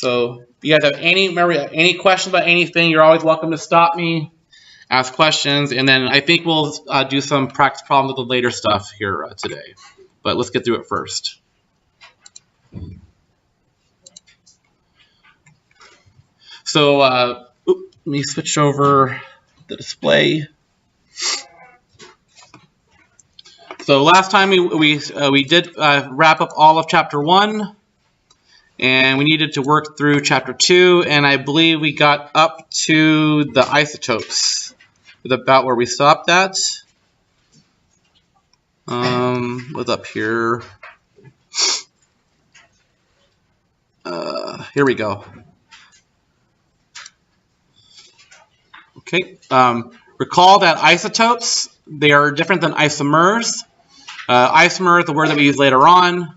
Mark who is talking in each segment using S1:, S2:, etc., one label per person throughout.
S1: So if you guys have any questions about anything, you're always welcome to stop me, ask questions, and then I think we'll do some practice problems with the later stuff here today. But let's get through it first. So let me switch over the display. So last time we did wrap up all of chapter 1, and we needed to work through chapter 2, and I believe we got up to the isotopes. With about where we stopped at. What's up here? Here we go. Okay. Recall that isotopes, they are different than isomers. Isomer is the word that we use later on.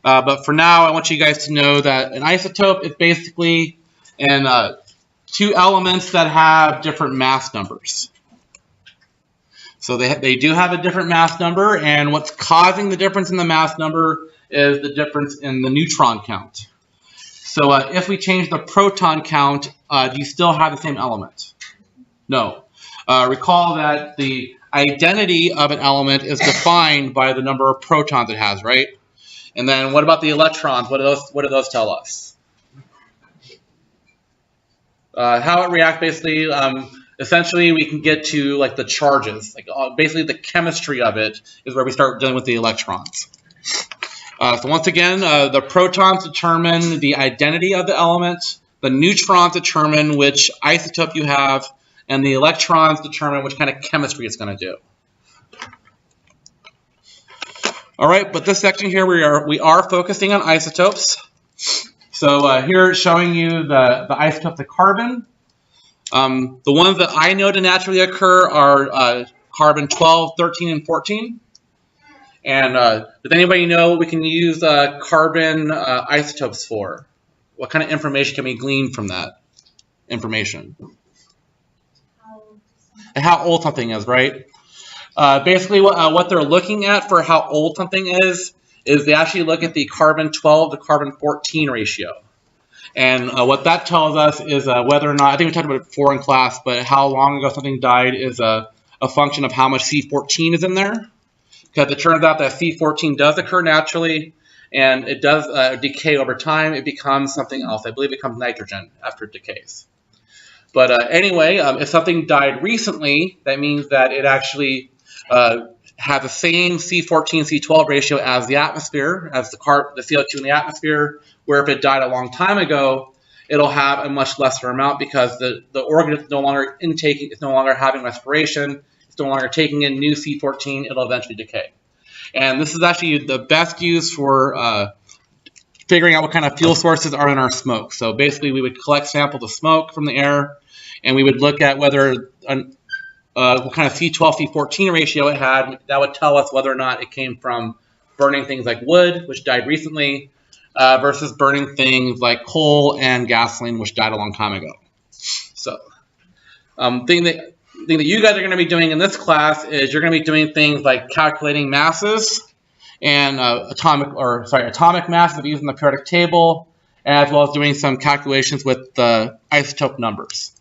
S1: But for now, I want you guys to know that an isotope is basically two elements that have different mass numbers. So they do have a different mass number, and what's causing the difference in the mass number is the difference in the neutron count. So if we change the proton count, do you still have the same element? No. Recall that the identity of an element is defined by the number of protons it has, right? And then what about the electrons? What do those tell us? How it reacts, basically, essentially we can get to like the charges. Like basically the chemistry of it is where we start dealing with the electrons. So once again, the protons determine the identity of the element, the neutrons determine which isotope you have, and the electrons determine which kind of chemistry it's going to do. All right, but this section here we are focusing on isotopes. So here it's showing you the isotopes of carbon. The ones that I know to naturally occur are carbon 12, 13, and 14. And does anybody know what we can use carbon isotopes for? What kind of information can we glean from that information? How old something is, right? Basically, what they're looking at for how old something is they actually look at the carbon 12 to carbon 14 ratio. And what that tells us is whether or not, I think we talked about it before in class, but how long ago something died is a function of how much C14 is in there. Because it turns out that C14 does occur naturally, and it does decay over time. It becomes something else. I believe it becomes nitrogen after it decays. But anyway, if something died recently, that means that it actually have the same C14, C12 ratio as the atmosphere, as the CO2 in the atmosphere, where if it died a long time ago, it'll have a much lesser amount because the organism is no longer intaking, it's no longer having respiration, it's no longer taking in new C14, it'll eventually decay. And this is actually the best use for figuring out what kind of fuel sources are in our smoke. So basically we would collect samples of smoke from the air, and we would look at whether what kind of C12, C14 ratio it had. That would tell us whether or not it came from burning things like wood, which died recently, versus burning things like coal and gasoline, which died a long time ago. So, thing that you guys are going to be doing in this class is you're going to be doing things like calculating masses and atomic masses using the periodic table, as well as doing some calculations with the isotope numbers.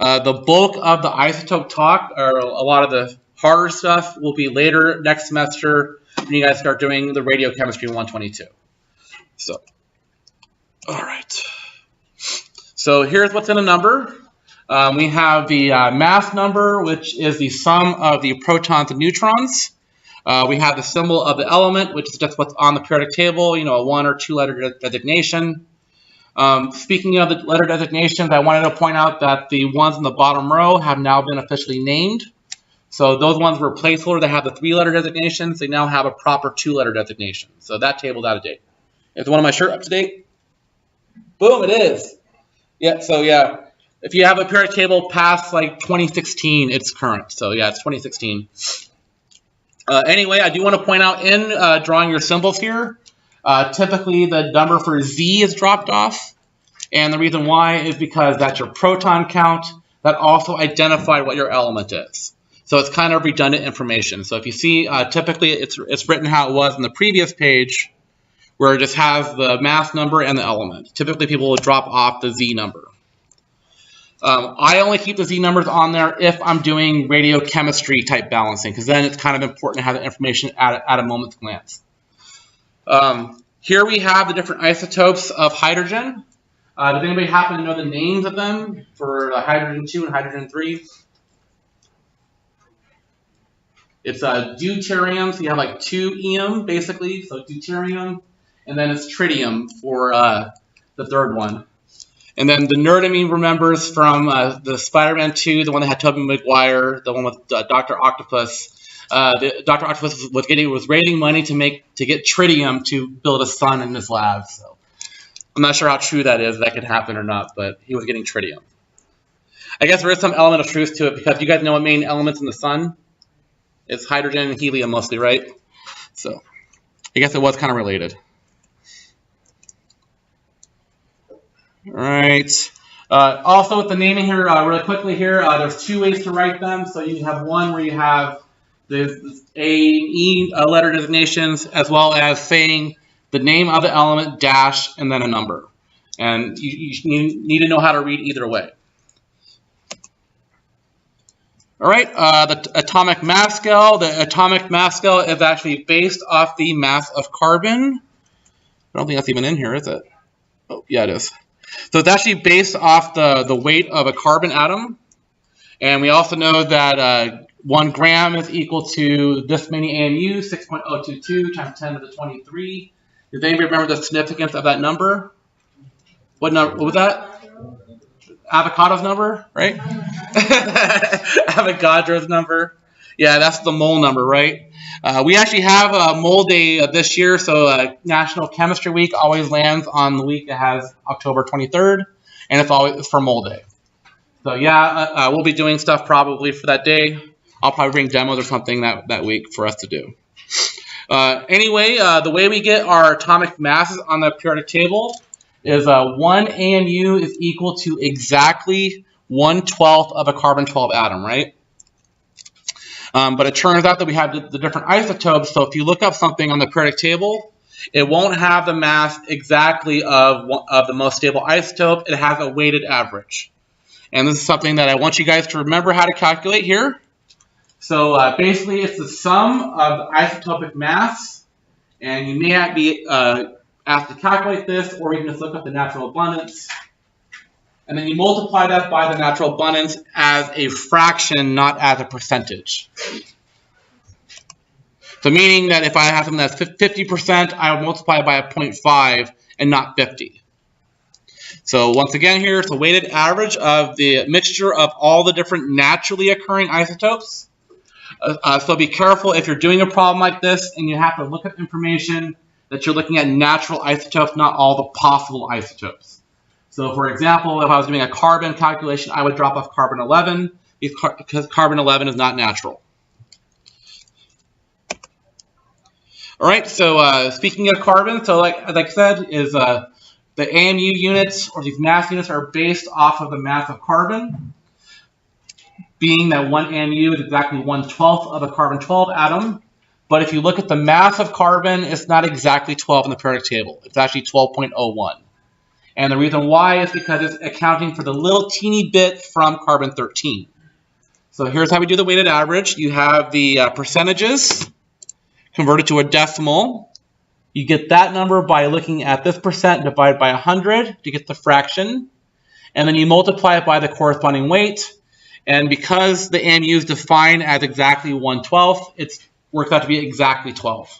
S1: The bulk of the isotope talk, or a lot of the harder stuff, will be later next semester when you guys start doing the radiochemistry 122. So, all right. So here's what's in a number. We have the mass number, which is the sum of the protons and neutrons. We have the symbol of the element, which is just what's on the periodic table, you know, a 1 or 2 letter designation. Speaking of the letter designations, I wanted to point out that the ones in the bottom row have now been officially named. So those ones were placeholder that have the 3-letter designations. They now have a proper 2-letter designation. So that table's out of date. Is one of my shirt up to date? Boom, it is. Yeah, so yeah. If you have a periodic table past like 2016, it's current. So yeah, it's 2016. Anyway, I do want to point out in drawing your symbols here, typically the number for Z is dropped off. And the reason why is because that's your proton count that also identified what your element is. So it's kind of redundant information. So if you see, typically it's written how it was in the previous page, where it just has the mass number and the element. Typically, people will drop off the Z number. I only keep the Z numbers on there if I'm doing radiochemistry type balancing, because then it's kind of important to have the information at a moment's glance. Here we have the different isotopes of hydrogen. Does anybody happen to know the names of them for hydrogen 2 and hydrogen 3? It's deuterium, so you have like 2 EM basically, so deuterium, and then it's tritium for the third one. And then the nerdamine remembers from the Spider-Man 2, the one that had Tobey Maguire, the one with Dr. Octopus. Dr. Octopus was raising money to get tritium to build a sun in his lab. So I'm not sure how true that is, that could happen or not, but he was getting tritium. I guess there is some element of truth to it, because you guys know what main elements in the sun? It's hydrogen and helium mostly, right? So I guess it was kind of related. All right. Also with the naming here, really quickly here, there's 2 ways to write them. So you have one where you have the A and E letter designations, as well as saying the name of the element, dash, and then a number. And you need to know how to read either way. All right, the atomic mass scale. The atomic mass scale is actually based off the mass of carbon. I don't think that's even in here, is it? Oh, yeah, it is. So it's actually based off the weight of a carbon atom. And we also know that 1 gram is equal to this many AMU, 6.022 times 10 to the 23. Does anybody remember the significance of that number? What was that? Avocado's number, right? Avogadro's number. Yeah, that's the mole number, right? We actually have a mole day this year, so National Chemistry Week always lands on the week that has October 23rd, and it's always for mole day. So yeah, we'll be doing stuff probably for that day. I'll probably bring demos or something that week for us to do. Anyway, the way we get our atomic masses on the periodic table is 1 AMU is equal to exactly 1/12 of a carbon-12 atom, right? But it turns out that we have the different isotopes, so if you look up something on the periodic table, it won't have the mass exactly of the most stable isotope. It has a weighted average. And this is something that I want you guys to remember how to calculate here. So basically, it's the sum of the isotopic mass, and you may not be asked to calculate this, or you can just look up the natural abundance. And then you multiply that by the natural abundance as a fraction, not as a percentage. So meaning that if I have something that's 50%, I would multiply it by a 0.5 and not 50. So once again here, it's a weighted average of the mixture of all the different naturally occurring isotopes. So be careful if you're doing a problem like this and you have to look up information that you're looking at natural isotopes, not all the possible isotopes. So for example, if I was doing a carbon calculation, I would drop off carbon 11 because carbon 11 is not natural. All right, so speaking of carbon, so like I said, is the AMU units, or these mass units, are based off of the mass of carbon, being that 1 AMU is exactly 1/12 of a carbon-12 atom. But if you look at the mass of carbon, it's not exactly 12 in the periodic table. It's actually 12.01. And the reason why is because it's accounting for the little teeny bit from carbon-13. So here's how we do the weighted average. You have the percentages converted to a decimal. You get that number by looking at this percent divided by 100 to get the fraction. And then you multiply it by the corresponding weight. And because the AMU is defined as exactly 1/12, it works out to be exactly 12.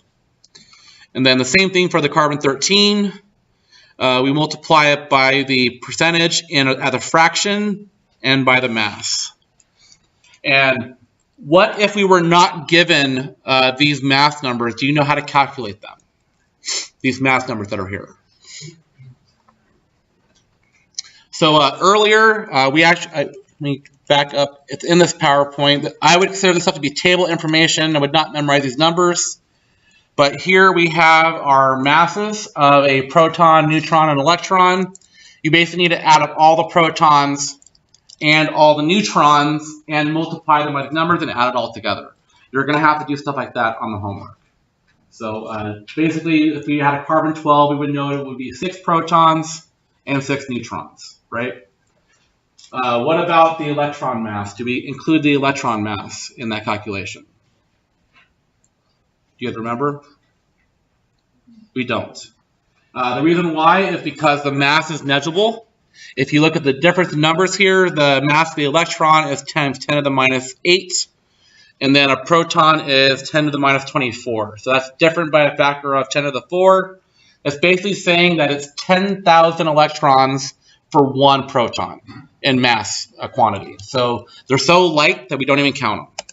S1: And then the same thing for the carbon-13. We multiply it by the percentage as a fraction and by the mass. And what if we were not given these mass numbers? Do you know how to calculate them? These mass numbers that are here. So earlier, let me back up. It's in this PowerPoint. I would consider this stuff to be table information. I would not memorize these numbers. But here we have our masses of a proton, neutron, and electron. You basically need to add up all the protons and all the neutrons and multiply them by the numbers and add it all together. You're going to have to do stuff like that on the homework. So basically, if we had a carbon-12, we would know it would be 6 protons and 6 neutrons, right? What about the electron mass? Do we include the electron mass in that calculation? Do you guys remember? We don't. The reason why is because the mass is negligible. If you look at the difference in numbers here, the mass of the electron is 10 to the minus 8, and then a proton is 10 to the minus 24. So that's different by a factor of 10 to the 4. It's basically saying that it's 10,000 electrons for 1 proton in mass quantity. So they're so light that we don't even count them.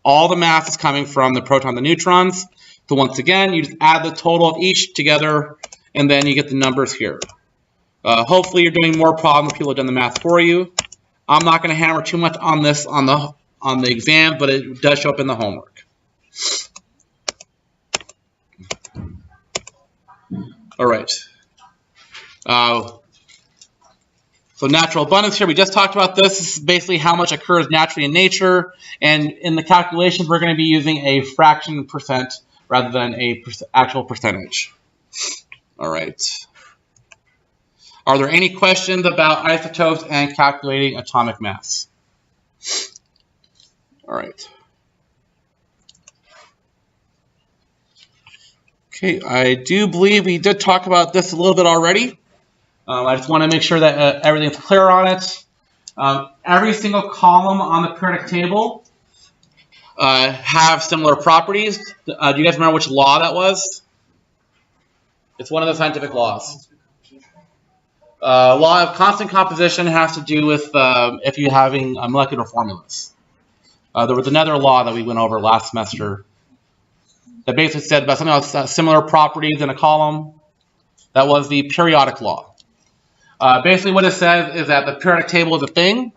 S1: All the mass is coming from the proton and the neutrons. So once again, you just add the total of each together, and then you get the numbers here. Hopefully you're doing more problems. People have done the math for you. I'm not going to hammer too much on this on the exam, but it does show up in the homework. All right. So natural abundance here, we just talked about this. This is basically how much occurs naturally in nature. And in the calculations, we're going to be using a fraction percent rather than a actual percentage. All right. Are there any questions about isotopes and calculating atomic mass? All right. Okay, I do believe we did talk about this a little bit already. I just want to make sure that everything's clear on it. Every single column on the periodic table have similar properties. Do you guys remember which law that was? It's one of the scientific laws. Law of constant composition has to do with if you're having molecular formulas. There was another law that we went over last semester that basically said about something else, similar properties in a column. That was the periodic law. Basically what it says is that the periodic table is a thing,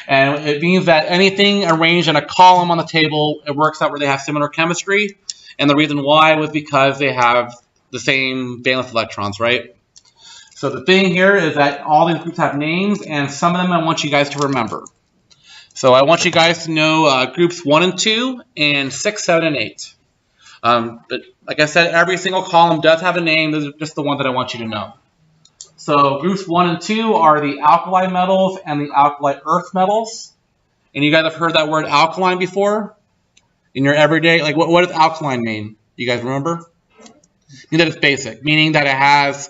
S1: and it means that anything arranged in a column on the table, it works out where they have similar chemistry, and the reason why was because they have the same valence electrons, right? So the thing here is that all these groups have names, and some of them I want you guys to remember. So I want you guys to know groups 1 and 2, and 6, 7, and 8. But like I said, every single column does have a name. Those are just the ones that I want you to know. So groups 1 and 2 are the alkali metals and the alkali earth metals. And you guys have heard that word alkaline before in your everyday? Like what does alkaline mean? You guys remember? Mean that it's basic, meaning that it has,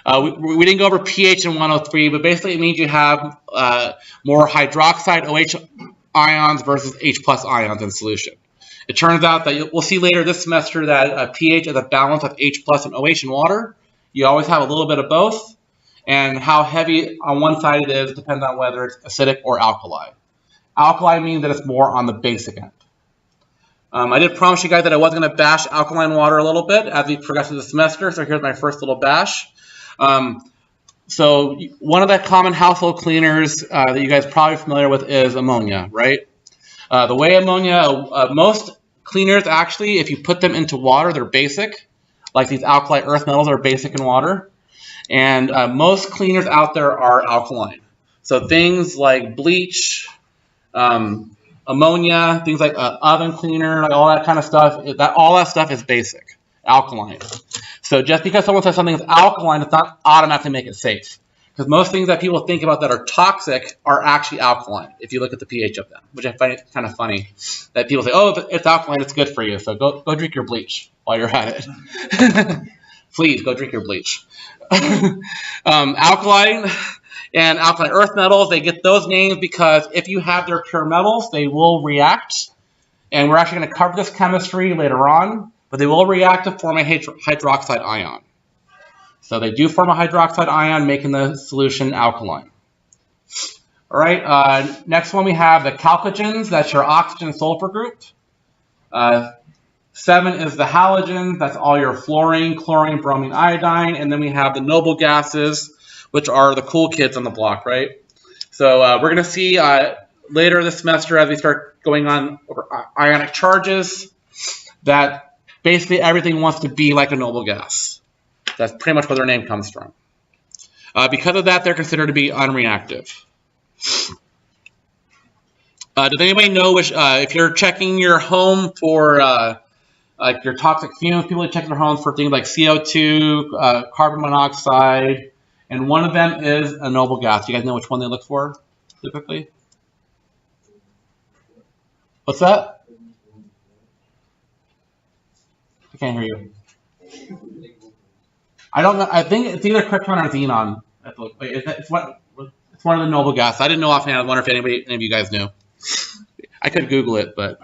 S1: we didn't go over pH in 103, but basically it means you have more hydroxide OH ions versus H plus ions in solution. It turns out that we'll see later this semester that pH is a balance of H plus and OH in water. You always have a little bit of both, and how heavy on one side it is depends on whether it's acidic or alkali. Alkali means that it's more on the basic end. I did promise you guys that I was going to bash alkaline water a little bit as we progress through the semester, so here's my first little bash. So one of the common household cleaners that you guys are probably familiar with is ammonia, right? The way ammonia, most cleaners actually, if you put them into water, they're basic. Like these alkali earth metals are basic in water. And most cleaners out there are alkaline. So things like bleach, ammonia, things like oven cleaner, like all that kind of stuff, all that stuff is basic, alkaline. So just because someone says something is alkaline, it's not automatically make it safe. Because most things that people think about that are toxic are actually alkaline, if you look at the pH of them, which I find it kind of funny that people say, oh, if it's alkaline, it's good for you. So go drink your bleach while you're at it. Please, go drink your bleach. Alkaline and alkaline earth metals, they get those names because if you have their pure metals, they will react. And we're actually going to cover this chemistry later on, but they will react to form a hydroxide ion. So they do form a hydroxide ion, making the solution alkaline. All right, next one we have the chalcogens. That's your oxygen-sulfur group. 7 is the halogens. That's all your fluorine, chlorine, bromine, iodine. And then we have the noble gases, which are the cool kids on the block, right? So we're going to see later this semester as we start going on over ionic charges that basically everything wants to be like a noble gas. That's pretty much where their name comes from. Because of that, they're considered to be unreactive. Does anybody know which, if you're checking your home for like your toxic fumes. People check their homes for things like CO2, carbon monoxide, and one of them is a noble gas. You guys know which one they look for typically? What's that? I can't hear you. I don't know. I think it's either krypton or xenon. It's one of the noble gases. I didn't know offhand. I wonder if any of you guys knew. I could Google it, but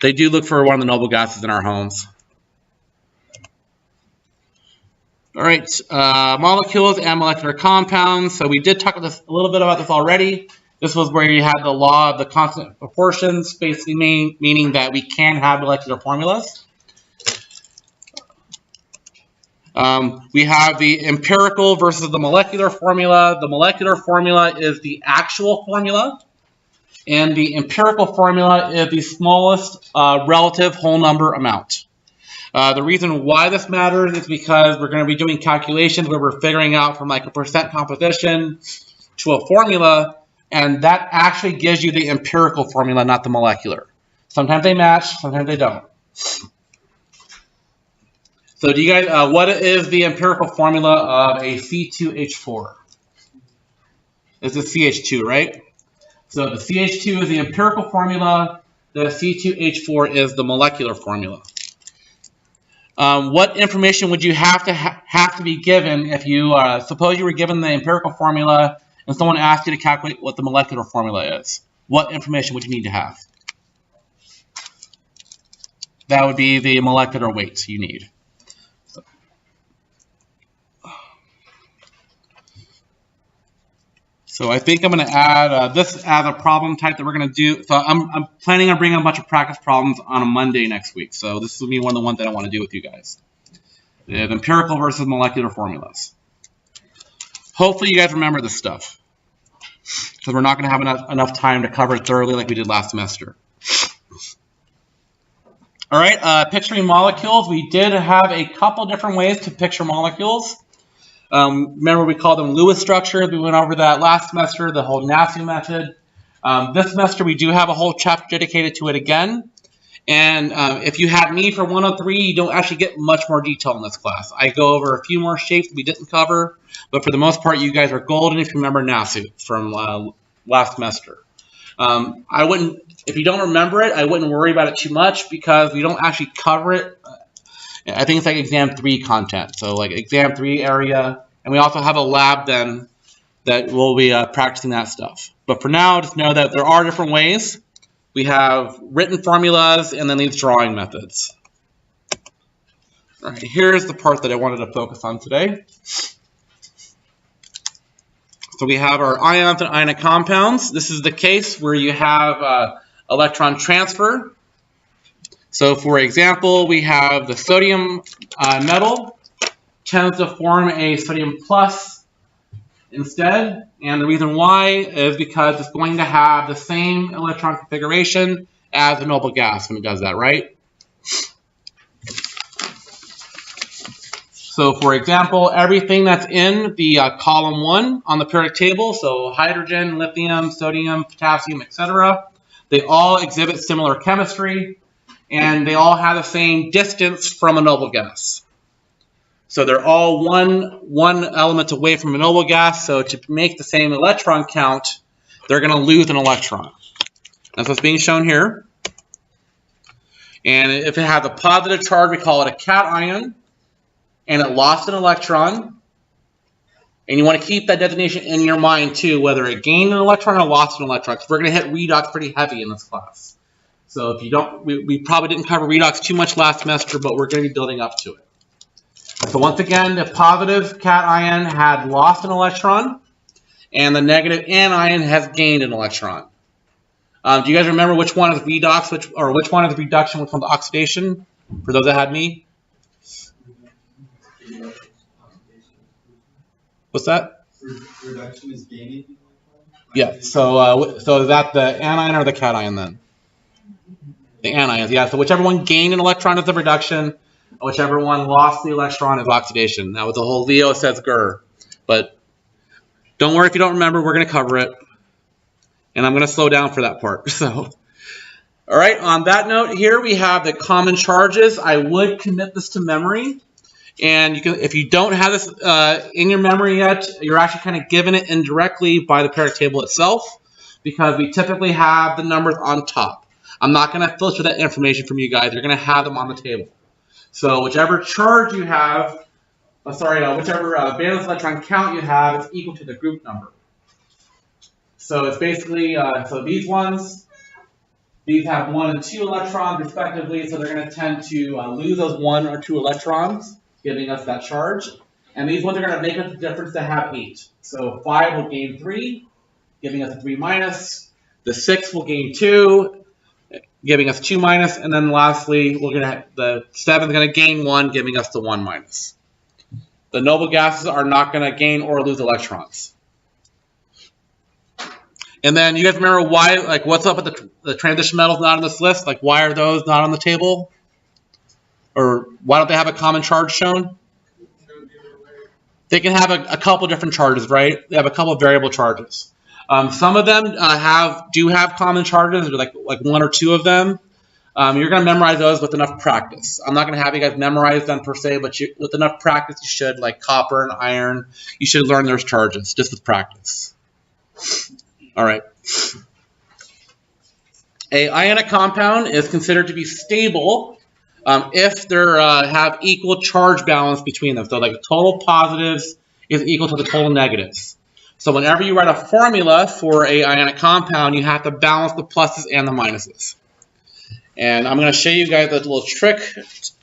S1: they do look for one of the noble gases in our homes. All right, molecules and molecular compounds. So we did talk a little bit about this already. This was where you had the law of the constant proportions, basically meaning that we can have molecular formulas. We have the empirical versus the molecular formula. The molecular formula is the actual formula, and the empirical formula is the smallest relative whole number amount. The reason why this matters is because we're going to be doing calculations where we're figuring out from like a percent composition to a formula, and that actually gives you the empirical formula, not the molecular. Sometimes they match, sometimes they don't. So do you guys, what is the empirical formula of a C2H4? It's a CH2, right? So the CH2 is the empirical formula. The C2H4 is the molecular formula. What information would you have to be given if you, suppose you were given the empirical formula and someone asked you to calculate what the molecular formula is? What information would you need to have? That would be the molecular weights you need. So I think I'm going to add this as a problem type that we're going to do. So I'm planning on bringing a bunch of practice problems on a Monday next week. So this will be one of the ones that I want to do with you guys. The empirical versus molecular formulas. Hopefully you guys remember this stuff, because we're not going to have enough time to cover it thoroughly like we did last semester. All right, picturing molecules. We did have a couple different ways to picture molecules. Remember we called them Lewis structures. We went over that last semester, the whole Nasu method. This semester we do have a whole chapter dedicated to it again. And if you had me for 103, you don't actually get much more detail in this class. I go over a few more shapes we didn't cover, but for the most part you guys are golden if you remember Nasu from last semester. I wouldn't, if you don't remember it, I wouldn't worry about it too much because we don't actually cover it. I think it's like exam 3 content, so like exam 3 area, and we also have a lab then that we'll be practicing that stuff. But for now, just know that there are different ways. We have written formulas and then these drawing methods. All right, here's the part that I wanted to focus on today. So we have our ions and ionic compounds. This is the case where you have electron transfer. So for example, we have the sodium metal tends to form a sodium plus instead. And the reason why is because it's going to have the same electron configuration as a noble gas when it does that, right? So for example, everything that's in the column 1 on the periodic table, so hydrogen, lithium, sodium, potassium, etc., they all exhibit similar chemistry. And they all have the same distance from a noble gas. So they're all one element away from a noble gas. So to make the same electron count, they're going to lose an electron. That's what's being shown here. And if it has a positive charge, we call it a cation. And it lost an electron. And you want to keep that designation in your mind too, whether it gained an electron or lost an electron. Because we're going to hit redox pretty heavy in this class. So if you don't, we probably didn't cover redox too much last semester, but we're going to be building up to it. So once again, the positive cation had lost an electron, and the negative anion has gained an electron. Do you guys remember which one is redox, which one is reduction, which one's oxidation? For those that had me. What's that?
S2: Reduction is gaining.
S1: Yeah. So is that the anion or the cation then? The anions, yeah. So whichever one gained an electron is the reduction, whichever one lost the electron is oxidation. That was the whole Leo says grr. But don't worry if you don't remember, we're going to cover it. And I'm going to slow down for that part. So, all All right, on that note here, we have the common charges. I would commit this to memory. And you can, if you don't have this in your memory yet, you're actually kind of given it indirectly by the periodic table itself, because we typically have the numbers on top. I'm not going to filter that information from you guys. You're going to have them on the table. So whichever charge you have, whichever valence electron count you have is equal to the group number. So it's basically, so these ones, these have 1 and 2 electrons respectively, so they're going to tend to lose those 1 or 2 electrons, giving us that charge. And these ones are going to make us the difference to have 8. So 5 will gain 3, giving us a 3 minus. The 6 will gain 2, giving us 2 minus. And then lastly, the 7 is going to gain 1, giving us the 1 minus. The noble gases are not going to gain or lose electrons. And then you guys remember why, like, what's up with the transition metals not on this list? Like, why are those not on the table? Or why don't they have a common charge shown? They can have a couple different charges, right? They have a couple of variable charges. Some of them do have common charges, like 1 or 2 of them. You're going to memorize those with enough practice. I'm not going to have you guys memorize them per se, but with enough practice, you should, like copper and iron, you should learn those charges just with practice. All right. A ionic compound is considered to be stable if they have equal charge balance between them. So like total positives is equal to the total negatives. So whenever you write a formula for a ionic compound, you have to balance the pluses and the minuses. And I'm going to show you guys a little trick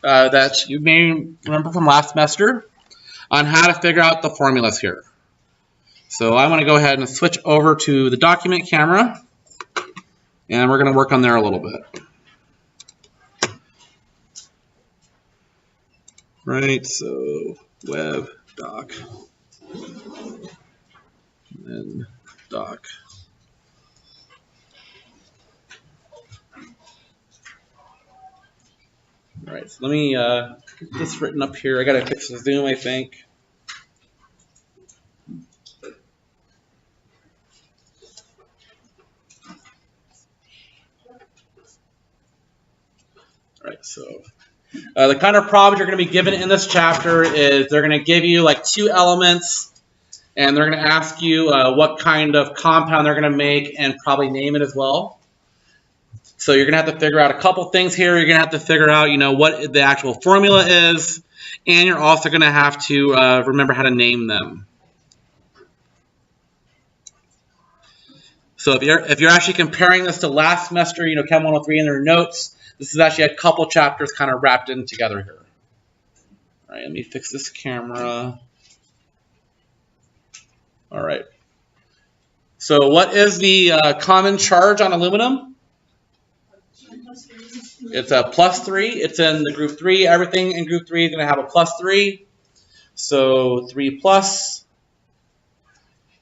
S1: that you may remember from last semester on how to figure out the formulas here. So I'm going to go ahead and switch over to the document camera, and we're going to work on there a little bit. Right, so web, doc, and then doc. All right, so let me get this written up here. I got to fix the Zoom, I think. All right, so the kind of problems you're going to be given in this chapter is they're going to give you like 2 elements, and they're going to ask you what kind of compound they're going to make and probably name it as well. So you're going to have to figure out a couple things here. You're going to have to figure out, what the actual formula is, and you're also going to have to remember how to name them. So if you're actually comparing this to last semester, Chem 103 in their notes, this is actually a couple chapters kind of wrapped in together here. All right, let me fix this camera. All right. So what is the common charge on aluminum? It's a +3. It's in the group 3. Everything in group 3 is going to have a +3. So 3 plus.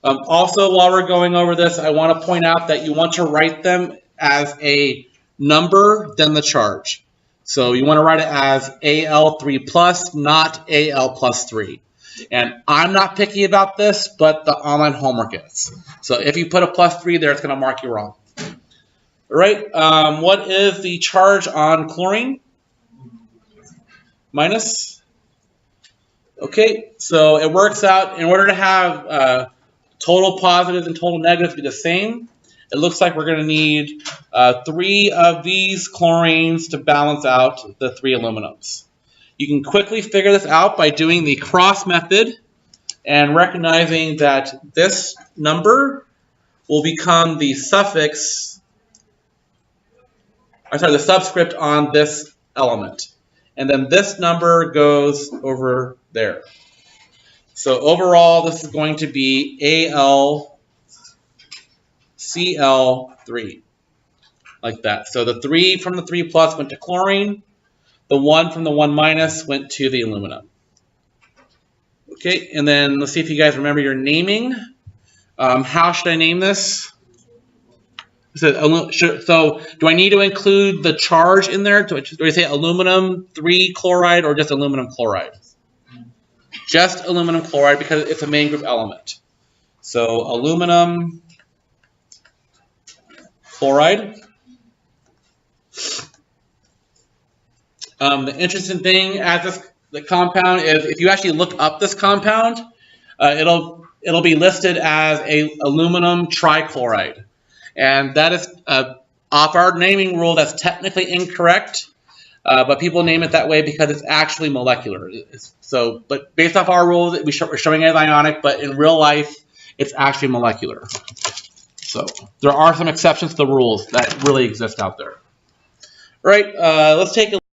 S1: Also, while we're going over this, I want to point out that you want to write them as a number, then the charge. So you want to write it as Al3 plus, not Al +3. And I'm not picky about this, but the online homework is. So if you put a +3 there, it's going to mark you wrong. All right. What is the charge on chlorine? Minus. Okay. So it works out. In order to have total positives and total negatives be the same, it looks like we're going to need 3 of these chlorines to balance out the 3 aluminums. You can quickly figure this out by doing the cross method and recognizing that this number will become the suffix, the subscript on this element. And then this number goes over there. So overall, this is going to be AlCl3, like that. So the 3 from the 3 plus went to chlorine. The 1 from the 1 minus went to the aluminum. Okay, and then let's see if you guys remember your naming. How should I name this? So do I need to include the charge in there? Do I say aluminum 3 chloride or just aluminum chloride? Just aluminum chloride because it's a main group element. So aluminum chloride. The interesting thing as the compound is if you actually look up this compound, it'll be listed as a aluminum trichloride, and that is off our naming rule. That's technically incorrect, but people name it that way because it's actually molecular. But based off our rules, we're showing it as ionic, but in real life, it's actually molecular. So there are some exceptions to the rules that really exist out there. All right, let's take a